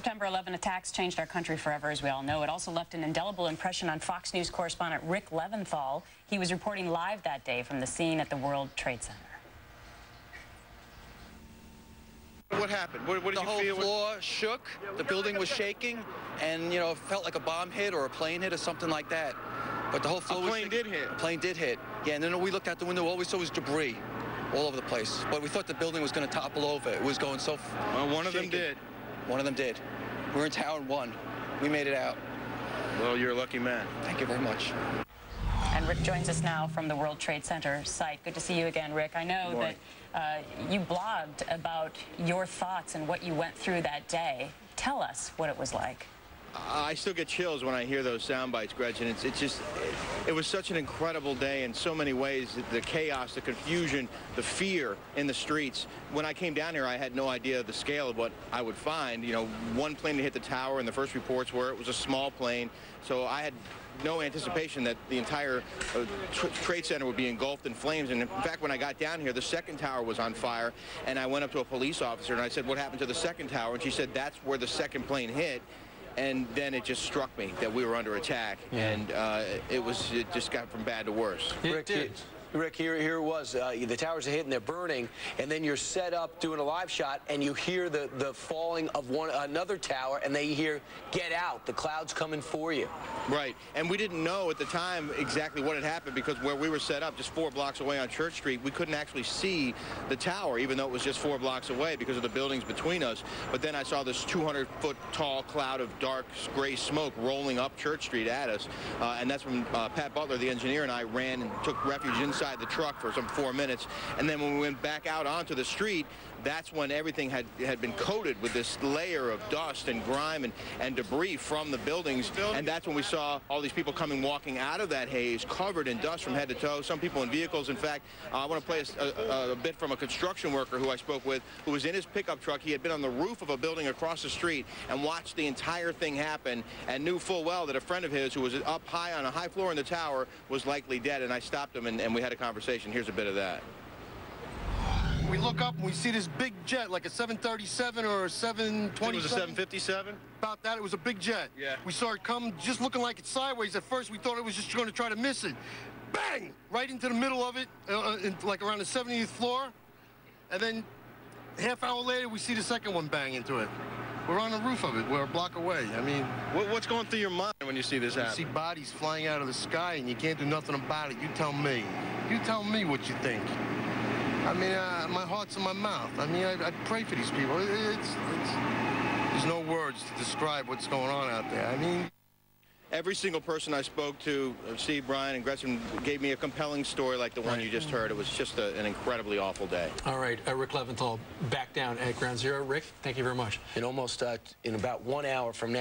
September 11 attacks changed our country forever, as we all know. It also left an indelible impression on Fox News correspondent Rick Leventhal. He was reporting live that day from the scene at the World Trade Center. What happened? What did you feel? The whole floor shook, the building was shaking, and, you know, it felt like a bomb hit or a plane hit or something like that. But the whole floor was shaking. did hit. A plane did hit. Yeah, and then we looked out the window, all we saw was debris all over the place. But we thought the building was going to topple over. It was going so well, one of them did. One of them did. We're in Tower 1. We made it out. Well, you're a lucky man. Thank you very much. And Rick joins us now from the World Trade Center site. Good to see you again, Rick. I know that you blogged about your thoughts and what you went through that day. Tell us what it was like. I still get chills when I hear those sound bites, Gretchen. It was such an incredible day in so many ways. The chaos, the confusion, the fear in the streets. When I came down here, I had no idea the scale of what I would find. You know, one plane hit the tower, and the first reports were it was a small plane. So I had no anticipation that the entire trade center would be engulfed in flames. And in fact, when I got down here, the second tower was on fire, and I went up to a police officer and I said, "What happened to the second tower?" And she said, "That's where the second plane hit." And then it just struck me that we were under attack, and it just got from bad to worse. Rick, here it was. The towers are hit and they're burning, and then you're set up doing a live shot, and you hear the falling of another tower, and they hear, "Get out! The cloud's coming for you." Right, and we didn't know at the time exactly what had happened, because where we were set up, just 4 blocks away on Church Street, we couldn't actually see the tower, even though it was just 4 blocks away because of the buildings between us. But then I saw this 200-foot tall cloud of dark gray smoke rolling up Church Street at us, and that's when Pat Butler, the engineer, and I ran and took refuge inside the truck for some 4 minutes. And then when we went back out onto the street, that's when everything had been coated with this layer of dust and grime and debris from the buildings. And that's when we saw all these people walking out of that haze, covered in dust from head to toe, some people in vehicles. In fact, I want to play a bit from a construction worker who I spoke with, who was in his pickup truck. He had been on the roof of a building across the street and watched the entire thing happen, and knew full well that a friend of his who was up high on a high floor in the tower was likely dead. And I stopped him, and we had a conversation. Here's a bit of that. We look up and we see this big jet, like a 737 or a 727. It was a 757? About that, it was a big jet. Yeah. We saw it come just looking like it's sideways. At first, we thought it was just going to try to miss it. Bang! Right into the middle of it, like around the 70th floor. And then half hour later, we see the second one bang into it. We're on the roof of it. We're a block away. I mean, what's going through your mind when you see this happen? You see bodies flying out of the sky, and you can't do nothing about it. You tell me. You tell me what you think. I mean, my heart's in my mouth. I mean, I pray for these people. There's no words to describe what's going on out there. I mean, every single person I spoke to, Steve, Brian, and Gretchen, gave me a compelling story like the one you just heard. It was just an incredibly awful day. All right, Rick Leventhal back down at Ground Zero. Rick, thank you very much. In about 1 hour from now.